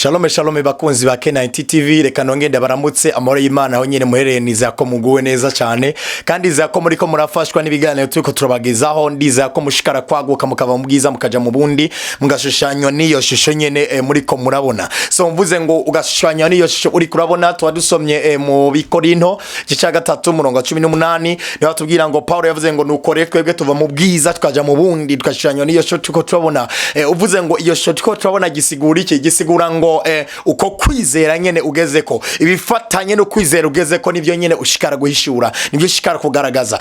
Shalom shalom bakunzi ba K90 TV reka nongende baramutse amahoro y'Imana aho nyine muhereye niza ko muguwe neza cyane kandi za ko muri ko murafashwa n'ibiganiro turiko turabagezaho ndiza ko mushikara kwaguka mukava mu bwiza mukaja mu bundi mugashushanywa niyo shusho nyene muri ko murabona so mvuze ngo ugashushanywa niyo shusho uri kurabona twadusomye mu Bikorinto gice 3:18 niho batubwira ngo Paulo yavuze ngo nukore twebwe tuva mu bwiza tukaja mu bundi tukashushanywa niyo shusho turiko turabona uvuze ngo iyo shusho turiko turabona gisigura iki gisigura ngo uko kwizera nyene ugezeko ibifatanye no kwizera ugezeko nivyo nyene ushikara guhishura nivyo ushikara kugaragaza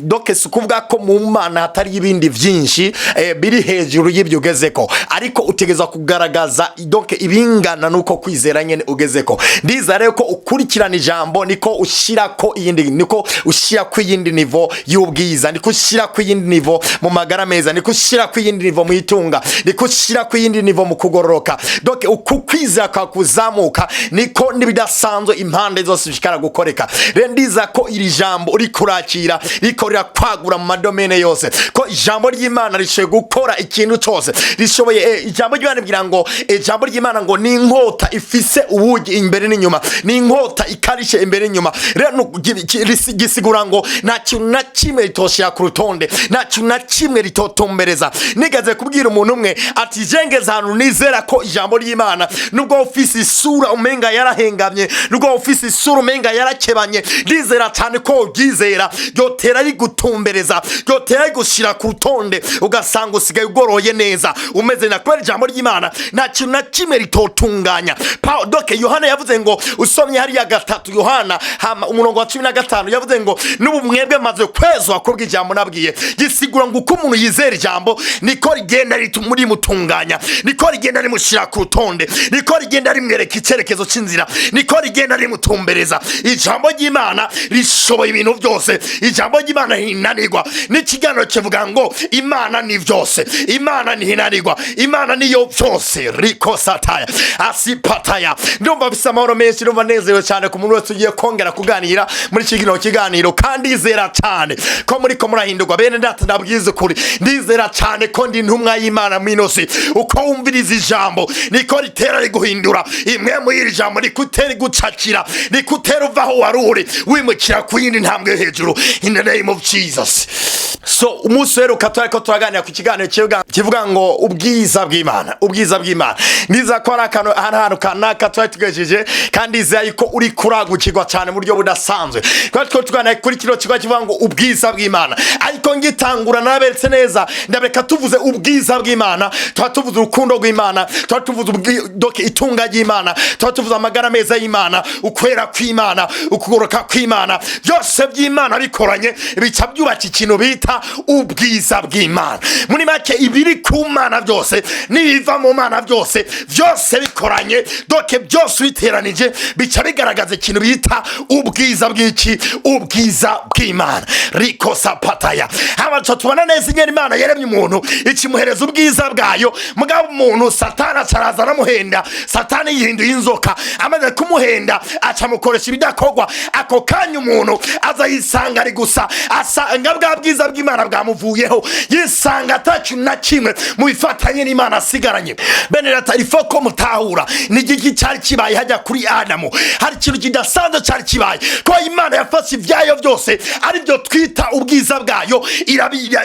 doke sukuvuga ko mu Mana hatari ibindi vyinshi biri hejuru y'ibyo ugezeko ariko utegeza kugaragaza doke ibingana nuko kwizera nyene ugezeko ndiza rero ko ukurikirana ijambo niko ushira ko iyindi niko ushira ko iyindi nivo y'ubwiza niko ushira ko iyindi nivo mu magara meza niko ushira ko iyindi nivo mu itunga niko ushira ko iyindi nivo mu kugororoka doke ukukwiza kakuzamuka niko nibidasanzwe impande zose bishikara gukoreka rendiza ko iri jambo uri kurakira rikorera kwagura mu madomene yose ko ijambo ry'Imana rishoboye gukora ikintu cyose rishoboye ijambo ry'Imana bwira ngo ijambo ry'Imana ngo ni inkota ifise ubugi imbere n'inyuma ni inkota ikarishe imbere n'inyuma rero gisigura ngo nta kintu na kimwe ritoshya ku rutonde nta kintu na kimwe ritotombereza nigaze kubwira umuntu umwe ati jengeza hano nizera ko ijambo ry'Imana nubwo ufise isura umenga yarahengamye nubwo ufise isura umenga yarakebanye ndizera cyane ko ubyizera yotera rigutumbereza yotera rigushira ku rutonde ugasanga usigaye ugoroye neza umeze na kwera ijambo ry'Imana nta kintu na kimwe ritotunganya doke Yohana yavuze ngo usomye hari ya 3 Yohana 15 yavuze ngo nubu mwebwe maze kwezwa ko bw'ijambo nabwiye gisigura ngo uko umuntu yizera ijambo niko rigenda ritumuri mutunganya niko rigenda rimushira ku rutonde niko rigenda rimwereka icyerekezo cy'inzira niko rigenda rimutumbereza ijambo ry'Imana rishoboye ibintu byose ijambo ry'Imana hinanirwa n'ikiganiro kivuga ngo Imana ni byose Imana ni hinanirwa Imana niyo byose riko sataya asipataya ndumva bisa amahoro menshi ndumva nezerewe cyane ku muntu wese ugiye kongera kuganira muri kiganiro kandi izera cyane ko muri ko murahindurwa bene ndata ndabwize kuri ndizera cyane ko ndi ntumwa y'Imana mwinosi uko wumviriza ijambo niko ritera riguhindura imwe mu iri jambo rikutera gucakira rikutera uvaho waruri wimukira ku yindi ntambwe hejuru in the name of Jesus. So umunsi rero katwariko turaganira ku kiganiro kivuga ngo ubwiza bw'Imana niza ko ari ahantu kanaka twatugejeje kandi izayi ko uri kuragukirwa cyane mu buryo budasanzwe twatwo tuganira kuri kino kigo kivuga ngo ubwiza bw'Imana ariko ngitangura naberetse neza ndabeka tuvuze ubwiza bw'Imana twatuvuze urukundo rw'Imana twatuvuze doke itunga ry'Imana twatuvuze amagara meza y'Imana ukwera kw'Imana ukugoroka kw'Imana byose by'Imana bikoranye bica byubaka ikintu bita ubwiza bw'Imana muri make ibiri ku Mana byose nibiva mu Mana byose bikoranye doke byose biteranije bica bigaragaza ikintu bita ubwiza bw'Imana riko sapataya abacho tubona neza ingene Imana yaremye umuntu ikimuhereza ubwiza bwayo mugabo umuntu Satana caraza aramuhenda Satani yihinduye inzoka amaze kumuhenda acamukoresha ibidakogwa ako kanya umuntu aza yisanga ari gusa asanga bwa bwiza bw'Imana bwamuvuyeho yisanga atacu na kimwe mu bifatanye n'Imana asigaranye bene ratarifo ko mutahura n'igiki cyari kibaye hajya kuri Adamu hari ikintu kidasanzwe cyari kibaye ko Imana yafashe ivyayo byose ari byo twita ubwiza bwayo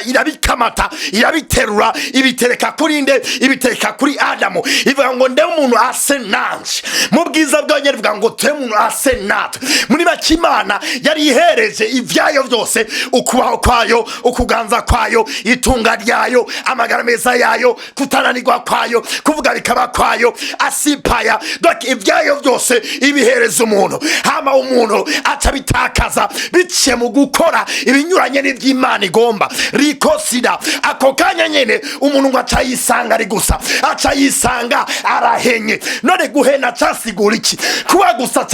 irabikamata irabiterura ibitereka kuri nde ibitereka kuri Adamu ivuga ngo nde umuntu ase nanje mu bwiza bwayo rivuga ngo te umuntu ase nat muri bakimana yari ihereje ivyayo byose ukubaho kwayo ukuganza kwayo itunga ryayo amagara meza yayo kutananirwa kwayo kuvuga bikaba kwayo asipaya doki ivyayo byose ibihereza umuntu hama umuntu atabitakaza bice mu gukora ibinyuranye n'ivy'Imana igomba rikosida ako kanya nyene umuntu ngo acayisanga ari gusa acayisanga arahenye none guhena casigura iki kuba gusa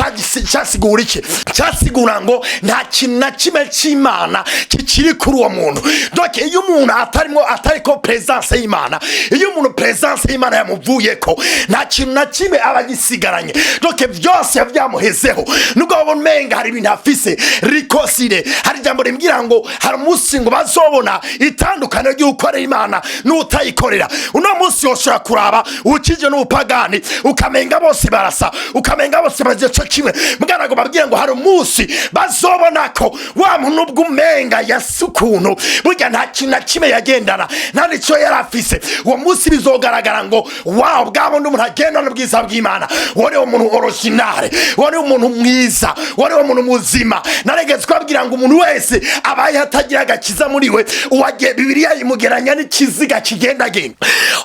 casigura iki casigura ngo nta kintu na kimwe c'Imana kikiri kuri uwo muntu doke iyo umuntu atariko presence y'Imana iyo umuntu presence y'Imana yamuvuyeko nta kintu na kimwe abagisigaranye doke byose yavyamuhezeho nubwo babona menga hari ibintu afise rikoside hari jambo rimbwira ngo hari umunsi ngo bazobona itandukano ry'ukorera Imana n'utayikorera uno munsi yoshobora kuraba ukije n'ubu umupagani ukamenga bose barasa, ukamenga bose baje cyo kimwe. Mugana ngo babwire ngo hari umunsi bazobona ko wa muntu bw'umenga yasukuntu burya nta kintu kimwe yagendana nta nicyo yarafise. Uwo munsi bizogaragara ngo wow, bwabo n'umuntu agendana ubwiza bw'Imana, wari umuntu original, wari umuntu mwiza, wari umuntu muzima. Naregeze kwabwira ngo umuntu wese abaye hatagira agakiza muri we, uwagiye Bibiliya imugeranya n'ikiziga kigenda genda.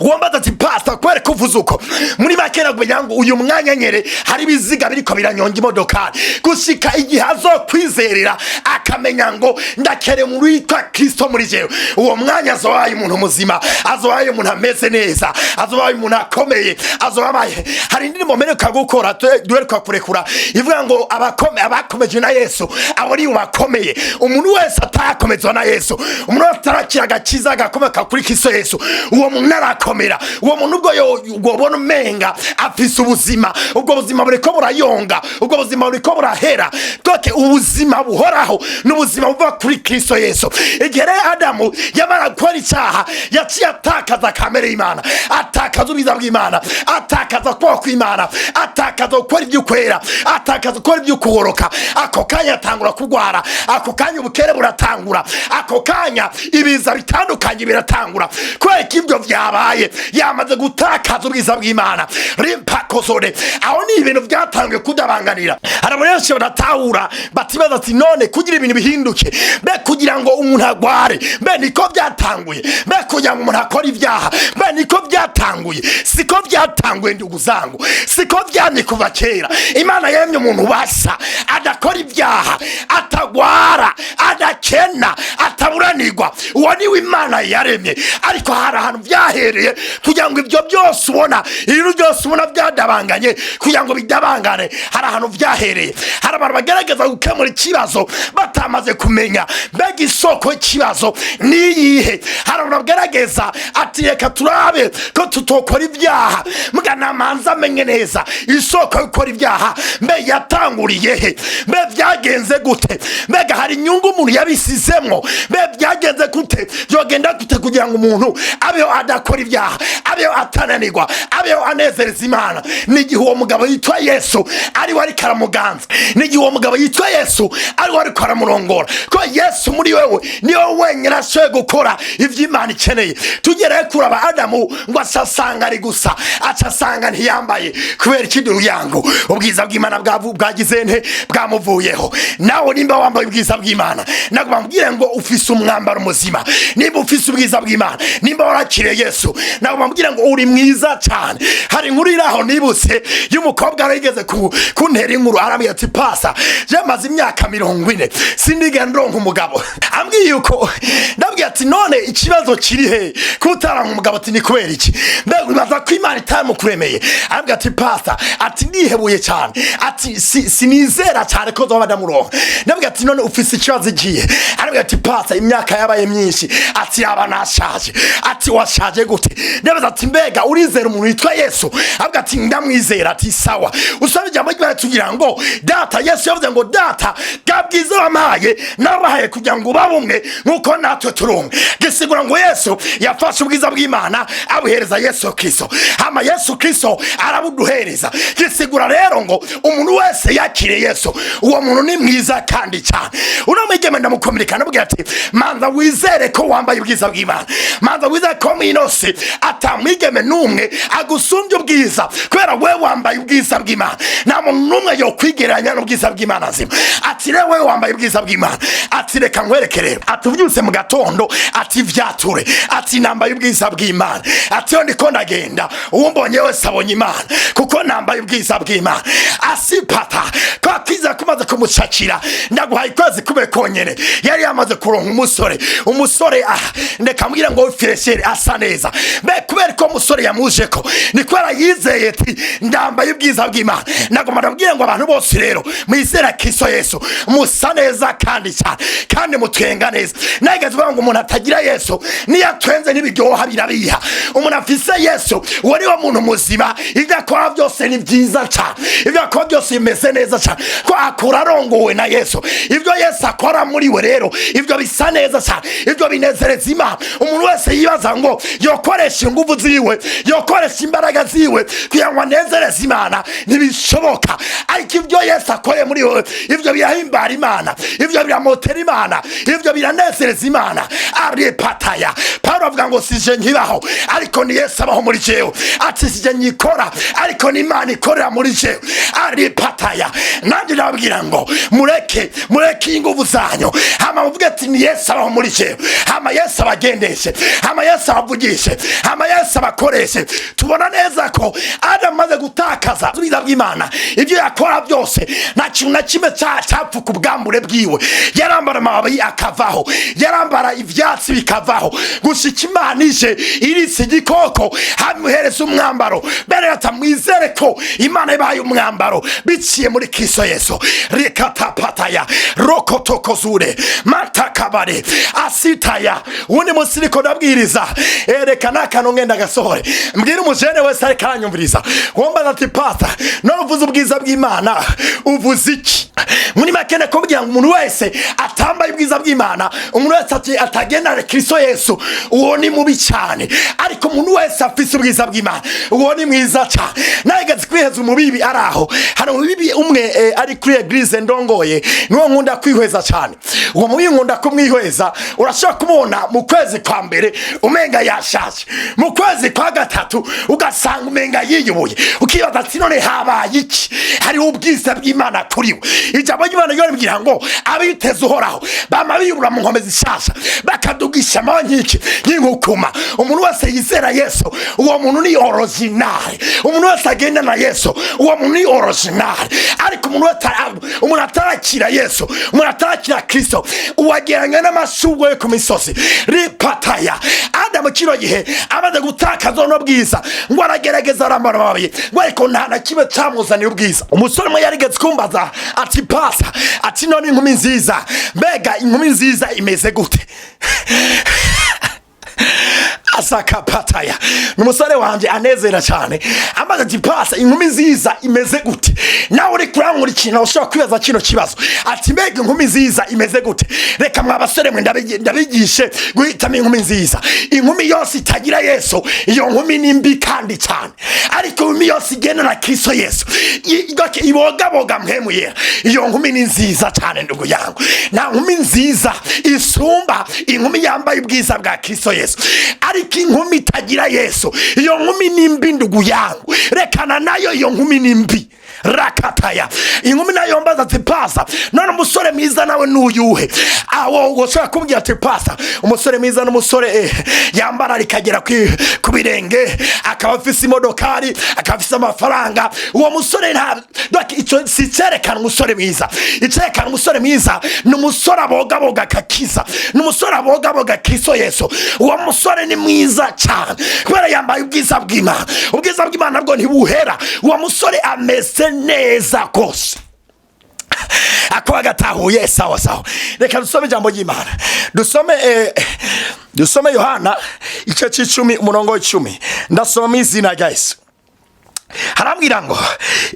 Wambaza ati pastor kwere kuvuza uko muri makera kugira ngo uyu mwanya nyere hari biziga biriko biranyonga imodoka gushika igihe azokwizerera akamenya ngo ndakere muri witwa Kristo muri jewe. Uwo mwanya azobaye umuntu muzima, azobaye umuntu ameze neza, azobaye umuntu akomeye, azobaye hari indirimbo mperuka gukora duheruka kurekura ivuga ngo abakomeje na Yesu abo ni bakomeye. Umuntu wese atakomezwa na Yesu, umuntu wese atarakira agakiza agakomeka kuri Kristo Yesu, uwo muntu arakomera. Uwo muntu ubwo ubona umenga afise ubuzima, ubwo buzima buriko burayonga, ubwo buzima buriko burahera. Doke ubuzima buhoraho n'ubuzima buva kuri Kristo Yesu. Igihe Adamu yamara gukora icyaha yaciye atakaza kamere y'Imana, atakaza ubwiza bw'Imana, atakaza kubaho kw'Imana, atakaza gukora iby'ukwera, atakaza gukora iby'ukugoroka. Ako kanya atangura kugwara, ako kanya ubukere buratangura, ako kanya ibiza bitandukanye biratangura. Kubera ibyo byabaye yamaze gutakaza ubwiza bw'Imana. Rimpakozore aho ni ibintu byatangiye kudabanganira. Aramurenshi baratahura batibaza ati none kugira ibintu bihinduke, be kugira ngo umuntu agware, be niko byatanguye, be kugira ngo umuntu akora ibyaha, be niko byatanguye. Siko byatanguye ndugu zangu, siko byamye kuva kera. Imana yemye umuntu basa adakora ibyaha, atagwara, adakena, ataburanirwa. Uwo ni Imana yaremye. Ariko hari ahantu byahereye kugira ngo ibyo byose ubona, ibintu byose ubona byadabanganye kugira ngo bidabangane, hari ahantu byahereye. Hari abantu bagerageza gukemura ikibazo batamaze kumenya mbega isoko y'ikibazo niyihe. Hari abantu bagerageza ati reka turabe ko tutokora ibyaha, mugana manza amenye neza isoko yo gukora ibyaha mbe yatanguriye he, mbe byagenze gute, mbega hari inyungu umuntu yabisizemwo, mbe byagenze gute, byogenda gute kugira ngo umuntu abeho adakora ibyaha, abeho atananirwa, abeho anezereza Imana. N'igihe uwo mugabo yitwa Yesu ari wari karamuganza, n'igihe uwo mugabo yitwa Yesu ari wari karamurongora, ko Yesu muri wewe niwe wenyine ashoboye gukora ivy'Imana ikeneye. Tugereye kuraba Adamu ngo asasanga ari gusa, acasanga ntiyambaye kubera ikiduru yango ubwiza bw'Imana bwagize nte bwamuvuyeho. Nawe nimba wambaye ubwiza bw'Imana, nagubambwire ngo ufise umwambaro muzima, nimba ufise ubwiza bw'Imana, nimba warakiriye Yesu, nagubambwire ngo uri mwiza cyane. Hari inkuru iraho nibutse y'umukobwa arigeze kuntera inkuru, arambwira ati pasa yamaze imyaka 40 sindiga ndonka umugabo. Ambwiye yuko ndabwiye ati none ikibazo kiri he kutaranka umugabo, ati ni kubera iki, ndabibaza ko Imana itamukuremeye. Ambwiye ati pasa ati ndihebuye cyane, ati sinizera cyane ko zoba ndamuronka. Ndabwiye ati none ufise ikibazo igiye. Ambwiye ati pasa imyaka yabaye myinshi, ati yaba nashaje. Ati washaje gute? Ndabaza ati mbega urizera umuntu witwa Yesu? Ambwiye ati ndamwizera. Ati sawa, usaba ijambo ry'Imana tugira ngo data Yesu yavuze ngo data gabwiza wamaye nabahaye kugira ngo babumwe nkuko natwe turumwe. Gisigura ngo Yesu yafashe ubwiza bw'Imana abuhereza Yesu Kristo, hama Yesu Kristo arabuduhereza. Gisigura rero ngo umuntu wese yakire Yesu, uwo muntu ni mwiza kandi cyane. Unomwigeme ndamukomereka nabwira ati manza wizere ko wambaye ubwiza bw'Imana, manza wizere ko mwinosi atamwigeme numwe agusumbye ubwiza, kubera we wambaye ubwiza bw'Imana. Nta muntu numwe yo kwigeranya n'ubwiza bw'Imana nzima. Ati rewe wambaye ubwiza bw'Imana, ati reka nkwereke rero, atuvyutse mu gatondo, ati vyature, ati nambaye ubwiza bw'Imana, ati yo ndiko ndagenda uwumbonye wese abonye Imana kuko nambaye ubwiza bw'Imana. Asipata kwa kiza kumaze kumucakira, ndaguhaye kwezi kube konyene yari yamaze kuronka umusore ndeka mbwira ngo fireshere asa neza. Be kubera ko umusore yamujeko ni kwera yizeye ati ndambaye ubwiza bw'Imana. Nagomba ndabwira ngo abantu bose rero mwizera Kristo Yesu musa neza kandi cyane, kandi mutwenga neza. Nageze ngo umuntu atagira Yesu niyo atwenze n'ibiryoha birabiha. Umuntu afise Yesu wari wa muntu muzima, ibyo akora byose ni byiza cyane, ibyo akora byose bimeze neza cyane, ko akura arongowe na Yesu. Ibyo Yesu akora muri we rero ibyo bisa neza cyane, ibyo binezereza Imana. Umuntu wese yibaza ngo yokoresha ingufu ziwe, yokoresha imbaraga ziwe kugira ngo anezereze Imana, ntibishoboka. Ariko ibyo Yesu akoreye muri we, ibyo birahimbara Imana, ibyo biramotera Imana, ibyo biranezereza Imana. Aripataya. Paulo avuga ngo sije nkibaho ariko ni Yesu abaho muri jewe, ati sije nyikora ariko ni Imana ikorera muri jewe. Aripataya. Nanjye nababwira ngo mureke ingufu zanyu, hama muvuge ati ni Yesu abaho muri jewe, hama Yesu abagendeshe, hama Yesu abavugishe, hama Yesu abakoreshe. Tubona neza ko Adamu maze gutakaza ubwiza bw'Imana, ibyo yakora byose nta kintu na kimwe cyapfuka ubwambure bwiwe. Yarambara amababi akavaho, yarambara ivyatsi bikavaho, gushika Imana ije irise igikoko hamuhereza umwambaro. Mbere atamwizere ko Imana ibaye umwambaro biciye muri Kristo Yesu. Rikatapataya rokotokozure matakabare asitaya. Undi musiriko ndabwiriza erekana akantu ngenda gasohore, mbwira umujene wese ariko aranyumviriza womba ati pata none uvuze ubwiza bw'Imana uvuze iki? Muri makene ko kugira ngo umuntu wese atambaye ubwiza bw'Imana, umuntu wese atagenda Kristo Yesu, uwo ni mubi cyane. Ariko umuntu wese afise ubwiza bw'Imana, uwo ni mwiza cyane. Nagaze kwiheza umubibi araho, hano umubibi umwe ari kuri eglise ndongoye, niwo nkunda kwihweza cyane. Uwo mubibi nkunda kumwihweza, urashaka kubona mu kwezi kwa mbere umenga yashaje, mu kwezi kwa gatatu ugasanga umenga yiyubuye, ukibaza ati none habaye iki? Hari ubwiza bw'Imana kuri we. Ijambo ry'Imana ryaribwira ngo abiteze uhoraho bama biyubura mu nkombe zishasha, bakadugisha amankiki y'inkukuma. Umuntu wese yizera Yesu, uwo muntu ni original. Umuntu wese agenda na Yesu, uwo muntu ni original. Ariko umuntu atarakira Yesu, umuntu atarakira Kristo, uwageranya n'amashugwe yo ku misozi. Ripataya. Adamu kino gihe amaze gutakaza no bwiza, ngo aragerageza arambara amababi, ngo ariko nta na kimwe cyamuzanira ubwiza. Umusore mwe yarigeze kumbaza ati pasa, ati none inkumi nziza, mbega inkumi nziza imeze gute? Asakapataya. Numusore wanje anezera cyane, amaze ati pasa inkumi nziza imeze gute? Nawe uri kurangura ikintu ushobora kwibaza kino kibazo, ati mbega inkumi nziza imeze gute? Reka mwabasore mwe ndabigishe guhitamo inkumi nziza. Inkumi yose itagira Yesu, iyo nkumi ni mbi kandi cyane. Ariko inkumi yose igenda na Kristo Yesu, ibogaboga mpemu yera, iyo nkumi ni nziza cyane ndugu yangu. Nta nkumi nziza isumba inkumi yambaye ubwiza bwa Kristo Yesu. Ariko inkumi itagira Yesu, iyo nkumi ni mbi ndugu yangu. Rekana nayo iyo nkumi ni mbi. Rakataya. Inkumi nayo mbaza ati pasa none umusore mwiza nawe nuyuhe? Awo ushaka kubwira ati pasa umusore mwiza n'umusore yambara rikagera ku birenge, akaba afise imodokari, akaba afise amafaranga. Uwo musore nta icyo si cyerekana umusore mwiza. Icyerekana umusore mwiza ni umusore abogaboga kakiza, ni umusore abogaboga Kristo Yesu. Uwo musore ni mwiza cyane kubera yambaye ubwiza bw'Imana. Ubwiza bw'Imana nabwo ntibuhera. Uwo musore ameze neza kose. Akwa gatahuye sawa sawa. Reka dusome ijambo ry'Imana. Dusome Yohana igice cy'icumi umurongo w'icumi. Ndasoma izina rya Yesu. Harambwira ngo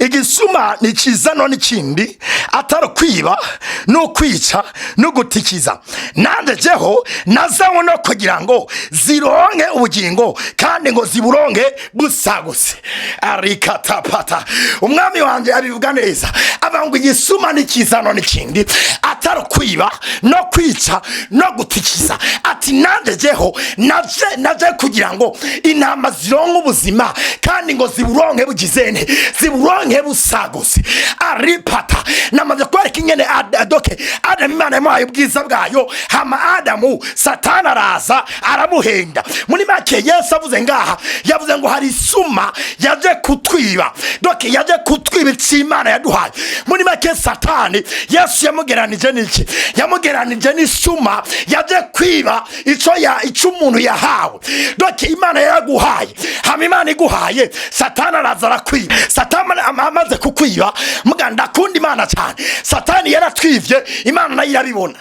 igisuma ni kizano n'ikindi atari kwiba no kwica no gutikiza. Nande jeho nazawo no kugira ngo zironke ubugingo kandi ngo ziburonke busaguse. Arikatapata. Umwami wanje abivuga neza, avuga igisuma ni kizano n'ikindi atari kwiba no kwica no gutikiza. Ati nande jeho naje kugira ngo intama zironke ubuzima kandi ngo ziburonke bugizene, ziburonke busaguse. Aripata. Namaze kwereka ingene Adamu Imana yamuhaye ubwiza bwayo, hama Adamu Satani araza aramuhenda. Muri make Yesu avuze ngaha, yavuze ngo hari isuma yaje kutwiba. Yaje kutwiba Imana yaduhaye. Muri make Satani Yesu yamugeranije n'iki? Yamugeranije n'isuma yaje kwiba ico umuntu yahawe. Imana yaguhaye, hama Imana iguhaye, Satani araza arakwiba. Satani amaze kutwiba muganda kundi Imana cyane. Satani yaratwivye, Imana nayo irabibona.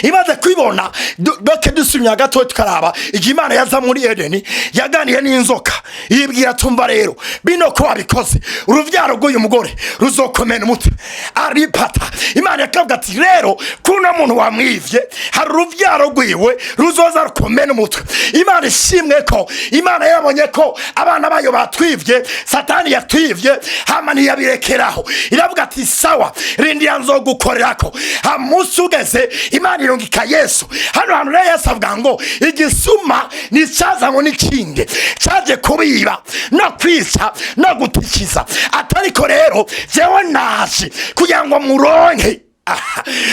Imaze kwibona doke dusumya gato tukaraba igihe Imana yaza muri Edeni yaganiye n'inzoka yibwira tumva rero bino ko wabikoze uruvyaro rw'uyu mugore ruzokomena umutwe aripata. Imana yakavuga ati rero kuno muntu wamwivye hari uruvyaro rwiwe ruzoza rukomena umutwe. Imana ishimwe ko Imana yabonye ko abana bayo batwivye, Satani yatwivye, hama ntiyabirekeraho. Iravuga ati sawa rindi yanzogukorerako. Hamusi ugeze Imana irungika Yesu. Hano hantu rero Yesu avuga ngo igisuma nicaza ngo nikinde caje kubiba no kwica no gutikiza. Atariko rero jewe naje kugira ngo muronke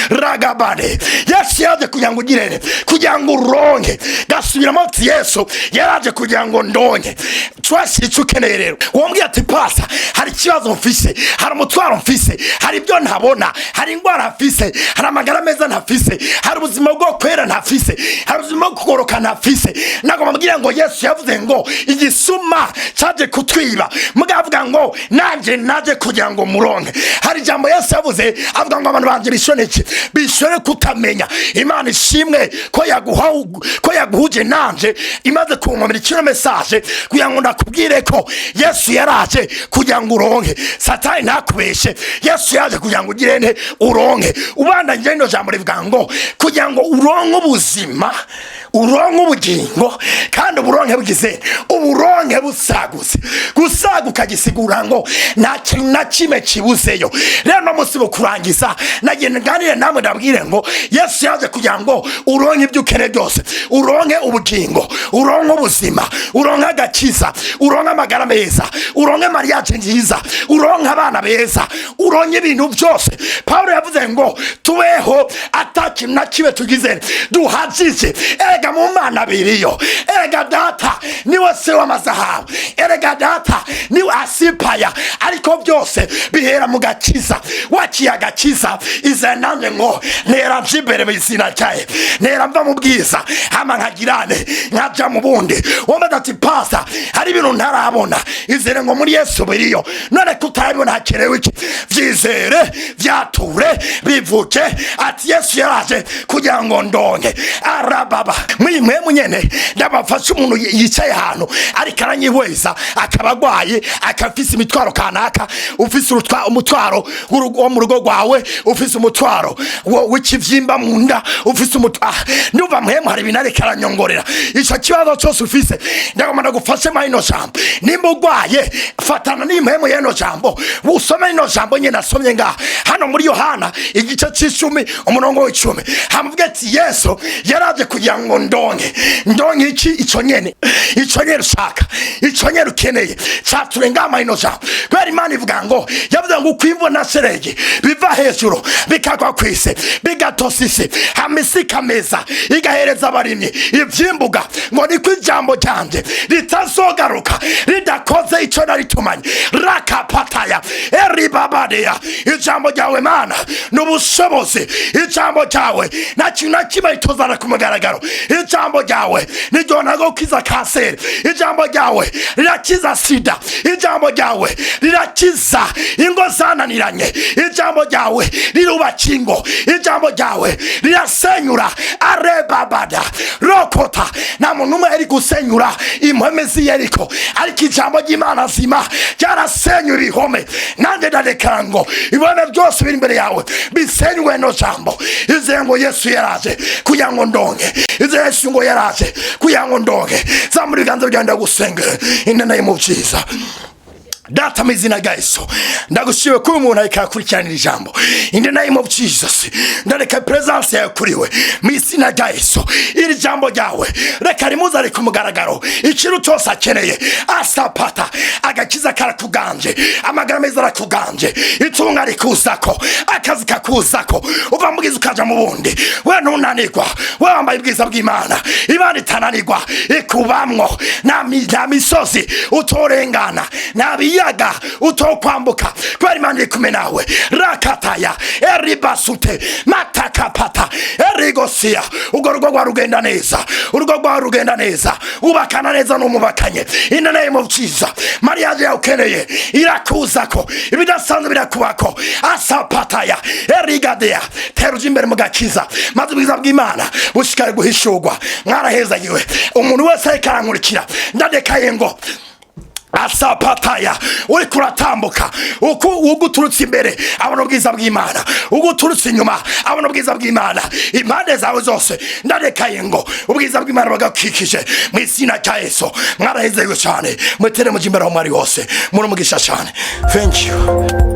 ragabane. Yesu yaje kugira ngo ugirene, kugira ngo uronke. Gasubiramo ati Yesu yaraje kugira ngo ndonke. Twashira icyo ukeneye rero. Wombwiye ati pasa hari ikibazo mfise, hari umutwaro mfise, hari ibyo ntabona, hari ingwara mfise, hari amagara meza ntafise, hari ubuzima bwo kwera ntafise, hari ubuzima bwo kugoroka ntafise. Nago mabwira ngo Yesu yavuze ngo igisuma caje kutwiba, mugavuga ngo nanje naje kugira ngo muronke. Hari jambo Yesu yavuze avuga ngo abantu bishore kutamenya. Imana ishimwe ko yaguhuje nanje imaze kunkomera kino message kugira ngo ndakubwire ko Yesu yaraje kugira ngo uronke. Satani ntakubeshe, Yesu yaje kugira ngo ugirene uronke. Ubanda ngendo jambo rivuga ngo kugira ngo uronke ubuzima, uronke ubugingo, kandi uburonke bugize uburonke busagutse. Gusaguka gisigura ngo nta kintu na kimwe kibuzeyo. Rero no musi bukurangiza nagenda nganire namwe ndabwire ngo Yesu yaje kugira ngo uronke ibyo ukeneye byose. Uronke ubugingo, uronke ubuzima, uronke agakiza, uronke amagara meza, uronke mariage nziza, uronke abana beza, uronke ibintu byose. Paulo yavuze ngo tubeho atakintu na kimwe tugize duhajije. Erega mu Mana biriyo, erega data niwe se w'amazahabu, erega data niwe asipaya, ariko byose bihera mu gakiza. Wakiya gakiza izanane ngo nera mjibere bizina cyaye, nera mva mu bwiza hama nkagirane nkaja mu bundi. Womba ati pasa hari ibintu ntarabona, izere ngo muri Yesu biriyo. None kutarabona hakerewe iki? Vyizere, vyature, bivuke ati Yesu yaraje kugira ngo ndonke. Arababa mwimwe munyene ndabafasha umuntu yicaye hano ariko aranyihweza akabagwaye akafise imitwaro kanaka. Ufise umutwaro wo mu rugo rwawe, ufise umutwaro w'ikivyimba mu nda, ufise umutwaro ndumva mwemwe hari ibintu ariko aranyongorera. Ico kibazo cyose ufise ndagomba gufashe mahino jambo. Nimba ugwaye fatana n'impemu y'eno jambo, usome ino jambo nyene nasomye nga hano muri Yohana igice c'10 umurongo w'10. Hamuvuga ati Yesu yaraje kugira ngo ndonke. Ndonke iki? Ico nyene ushaka, ico nyene ukeneye caturenga mahino jambo. Kweri Imana ivuga ngo yavuze ngo kwimvo na serege biva hejuru bikagwa kwise bigatosise hamisika meza igahereza abarimyi ivyimbuga ngo niko ijambo ryanje ritazogaruka ridakoze ico naritumanye. Rakapataya eribabadeya. Ijambo ryawe Mana n'ubushobozi, ijambo ryawe nta kintu na kimwe ritozana ku mugaragaro. Ijambo ryawe niryo gukiza kanseri, ijambo ryawe rirakiza sida, ijambo ryawe rirakiza ingo zananiranye, ijambo ryawe rirubaka ingo, ijambo ryawe rirasenyura arebabada rokota. Nta muntu umwe ari gusenyura impome z'Yeriko, ariko ijambo ry'Imana zima ryarasenyura ihome. Nande ndadekara ngo ibone byose biri imbere yawe bisenywe no jambo. Izere ngo Yesu yaraje kugira ngo ndonke, izere Yesu ngo yaraje kugira ngo ndonke. Zamuri ganzo byanda gusengera in the name of Jesus. Data mizina Yesu ndagushiwe ko umuntu ayikakurikirana ijambo in the name of Jesus. Ndareka presence yawe kuriwe mizina Yesu. Iri jambo ryawe reka rimuza ari kumugaragaro. Ikiru cyose akeneye asapata agakiza karakuganje, amagara meza arakuganje, itunga rikuzako, akazi kakuzako, uva mugize ukaja mu bundi. We ntunanirwa, we wambaye ubwiza bw'Imana, Imana itananirwa ikubamwo. Na misozi utorengana, nabi umuyaga utokwambuka kubera Imana iri kumwe nawe. Rakataya eribasute matakapata erigosia. Urwo rugo rwa rugenda neza, urugo rwa rugenda neza, ubakana neza n'umubakanye in the name of Jesus. Mariage yawe ukeneye irakuzako, ibidasanzwe birakubako. Asapataya erigadea. Teruja imbere mu gakiza maze ubwiza bw'Imana bushikare guhishurwa. Mwarahezagiwe umuntu wese ariko arankurikira, ndadekaye ngo asapataya uri kuratambuka uguturutse imbere abona ubwiza bw'Imana, uguturutse inyuma abona ubwiza bw'Imana. Impande zawe zose ndadekaye ngo ubwiza bw'Imana bagakikije mu izina rya Yesu. Mwarahezagiwe cyane, mutere mu jimbere aho mwari hose, muri umugisha cyane. Thank you.